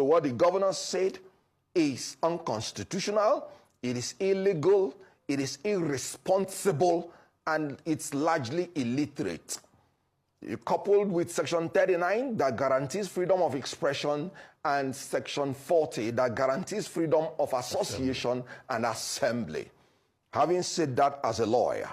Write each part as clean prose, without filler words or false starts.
what the governor said is unconstitutional, it is illegal, it is irresponsible, and it's largely illiterate. Coupled with Section 39 that guarantees freedom of expression and Section 40 that guarantees freedom of association and assembly. Having said that as a lawyer,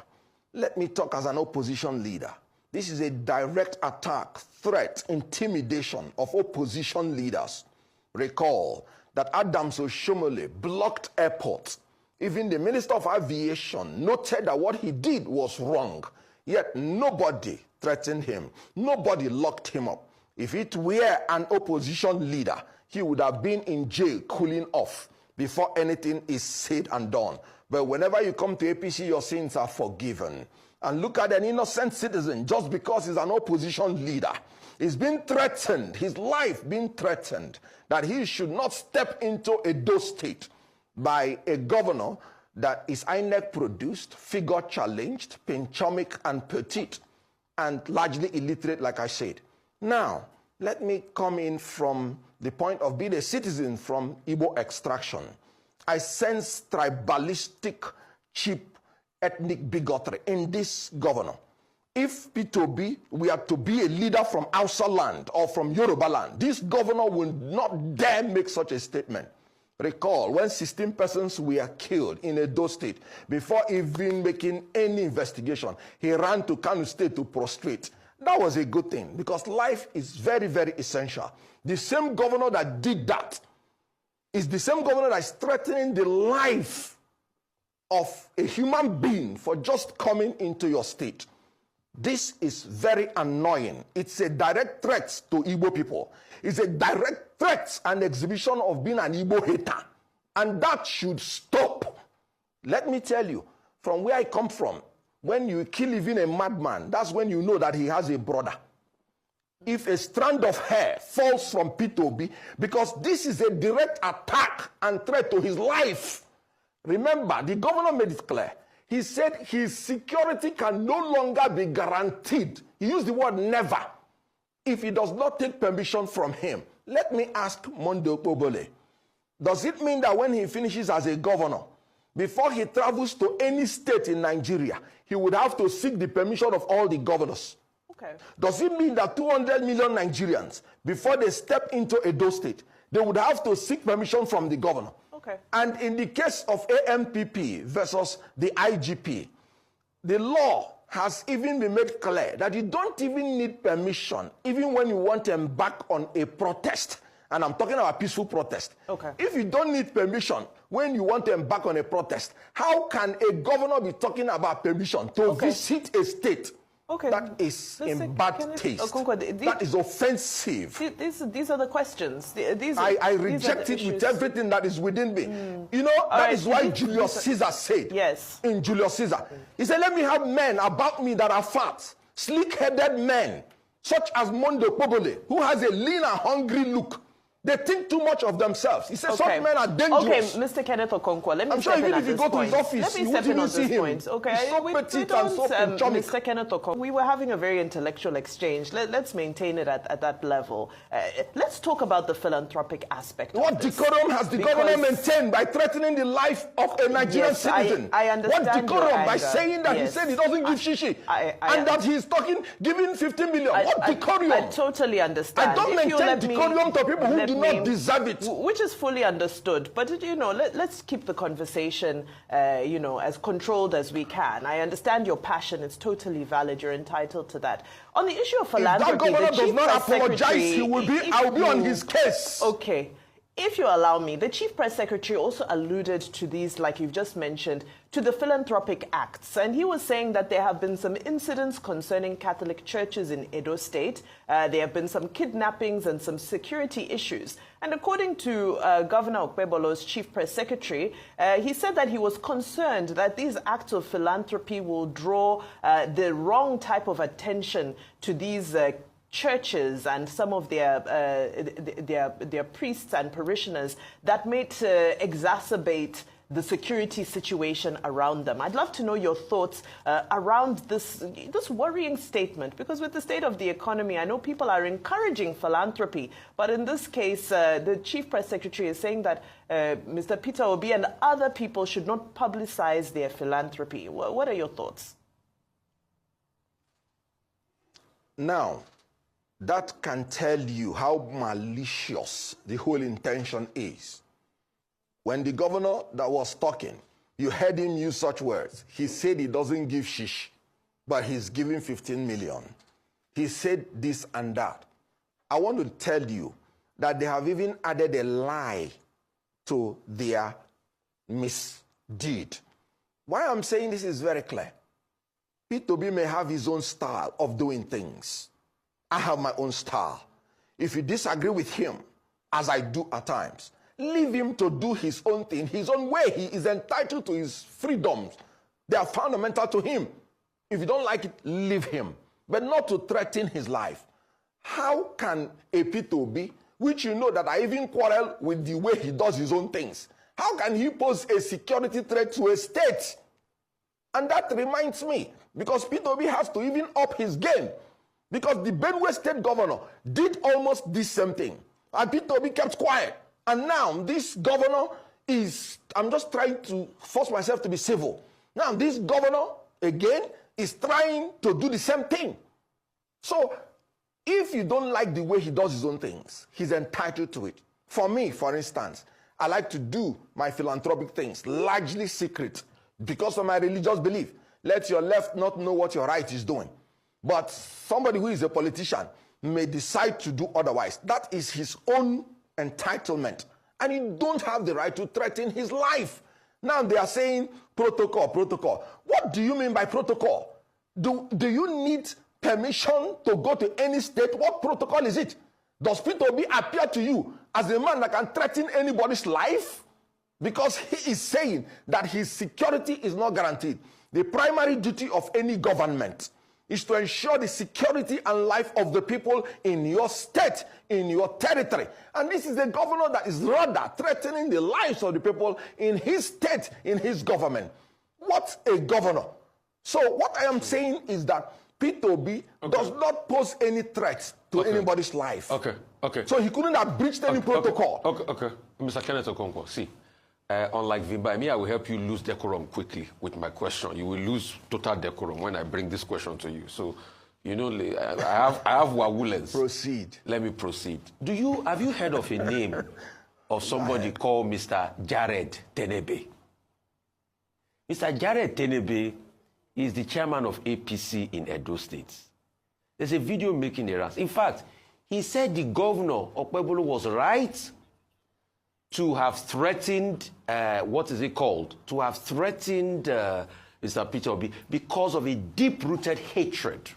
let me talk as an opposition leader. This is a direct attack, threat, intimidation of opposition leaders. Recall that Adams Oshomole blocked airports. Even the Minister of Aviation noted that what he did was wrong. Yet nobody threatened him. Nobody locked him up. If it were an opposition leader, he would have been in jail cooling off before anything is said and done. But whenever you come to APC, your sins are forgiven. And look at an innocent citizen just because he's an opposition leader. He's been threatened, his life being threatened, that he should not step into Edo State by a governor that is INEC produced, figure challenged, pinchomic and petite, and largely illiterate, like I said. Now, let me come in from the point of being a citizen from Igbo extraction. I sense tribalistic, cheap, ethnic bigotry in this governor. If P2B were to be a leader from Hausa land or from Yoruba land, this governor will not dare make such a statement. Recall when 16 persons were killed in Edo State, before even making any investigation, he ran to Kano State to prostrate. That was a good thing because life is very, very essential. The same governor that did that is the same governor that is threatening the life of a human being for just coming into your state. This is very annoying. It's a direct threat to Igbo people. It's a direct threat and exhibition of being an Igbo hater. And that should stop. Let me tell you, from where I come from, when you kill even a madman, that's when you know that he has a brother. If a strand of hair falls from P2B, because this is a direct attack and threat to his life. Remember, the governor made it clear. He said his security can no longer be guaranteed. He used the word never, if he does not take permission from him. Let me ask Gov Okpebholo, does it mean that when he finishes as a governor, before he travels to any state in Nigeria, he would have to seek the permission of all the governors? Okay. Does it mean that 200 million Nigerians, before they step into Edo State, they would have to seek permission from the governor? Okay. And in the case of AMPP versus the IGP, the law has even been made clear that you don't even need permission, even when you want to embark on a protest. And I'm talking about peaceful protest. Okay. If you don't need permission when you want to embark on a protest, how can a governor be talking about permission to visit a state? Okay. That is in bad taste. That is offensive. These are the questions. I reject it with everything that is within me. You know, that is why Julius Caesar said, in Julius Caesar, he said, let me have men about me that are fat, sleek-headed men, such as Gov Okpebholo, who has a lean and hungry look. They think too much of themselves. He says some men are dangerous. Okay, Mr. Kenneth Okonkwo, let me step in at this point. I'm sure even if you go to his office, you won't even see him. Okay, he's so petite and so pinchomic. Mr. Kenneth Okonkwo, we were having a very intellectual exchange. Let's maintain it at that level. Let's talk about the philanthropic aspect. What decorum has the governor maintained by threatening the life of a Nigerian citizen? I understand. What decorum by saying that he said he doesn't give shishi and that he's giving 15 million? What decorum? I totally understand. I don't maintain decorum to people who do not deserve it. Which is fully understood. But, you know, let's keep the conversation, you know, as controlled as we can. I understand your passion. It's totally valid. You're entitled to that. On the issue of philanthropy, if that governor does not apologize, I'll be on his case. Okay. If you allow me, the Chief Press Secretary also alluded to these, like you've just mentioned, to the philanthropic acts. And he was saying that there have been some incidents concerning Catholic churches in Edo State. There have been some kidnappings and some security issues. And according to Governor Okpebholo's Chief Press Secretary, he said that he was concerned that these acts of philanthropy will draw the wrong type of attention to these churches and some of their priests and parishioners that may exacerbate the security situation around them. I'd love to know your thoughts around this worrying statement, because with the state of the economy, I know people are encouraging philanthropy, but in this case, the Chief Press Secretary is saying that Mr. Peter Obi and other people should not publicize their philanthropy. What are your thoughts? Now, that can tell you how malicious the whole intention is. When the governor that was talking, you heard him use such words. He said he doesn't give shish, but he's giving 15 million. He said this and that. I want to tell you that they have even added a lie to their misdeed. Why I'm saying this is very clear. P2B may have his own style of doing things. I have my own style. If you disagree with him, as I do at times, leave him to do his own thing, his own way. He is entitled to his freedoms. They are fundamental to him. If you don't like it, leave him, but not to threaten his life. How can a P2B, which you know that I even quarrel with the way he does his own things, how can he pose a security threat to a state? And that reminds me, because P2B has to even up his game, because the Benue State governor did almost the same thing, and P2B kept quiet. And now this governor is, I'm just trying to force myself to be civil. Now this governor, again, is trying to do the same thing. So if you don't like the way he does his own things, he's entitled to it. For me, for instance, I like to do my philanthropic things, largely secret, because of my religious belief. Let your left not know what your right is doing. But somebody who is a politician may decide to do otherwise. That is his own entitlement. And you don't have the right to threaten his life. Now they are saying protocol, protocol. What do you mean by protocol? Do you need permission to go to any state? What protocol is it? Does P2B appear to you as a man that can threaten anybody's life? Because he is saying that his security is not guaranteed. The primary duty of any government is to ensure the security and life of the people in your state, in your territory. And this is a governor that is rather threatening the lives of the people in his state, in his government. What a governor. So what I am saying is that P2B does not pose any threat to anybody's life. Okay. So he couldn't have breached any protocol. Okay. Mr. Kenneth Okonkwo, see, unlike Vimba, I will help you lose decorum quickly with my question. You will lose total decorum when I bring this question to you. So, you know, I have wawulens. Proceed. Let me proceed. Have you heard of a name of somebody called Mr. Jared Tenebe? Mr. Jared Tenebe is the chairman of APC in Edo State. There's a video making the rounds. In fact, he said the governor, Okpebholo, was right to have threatened, to have threatened Mr. Peter Obi because of a deep-rooted hatred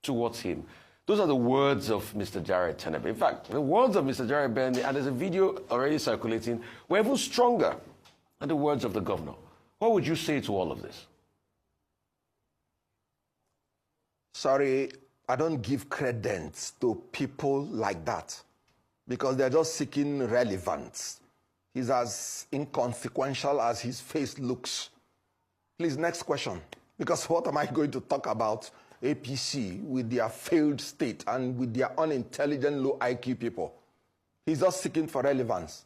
towards him. Those are the words of Mr. Jared Tenebe. In fact, the words of Mr. Jared Tenebe, and there's a video already circulating, were even stronger than the words of the governor. What would you say to all of this? Sorry, I don't give credence to people like that, because they're just seeking relevance. He's as inconsequential as his face looks. Please, next question. Because what am I going to talk about APC with their failed state and with their unintelligent, low IQ people? He's just seeking for relevance.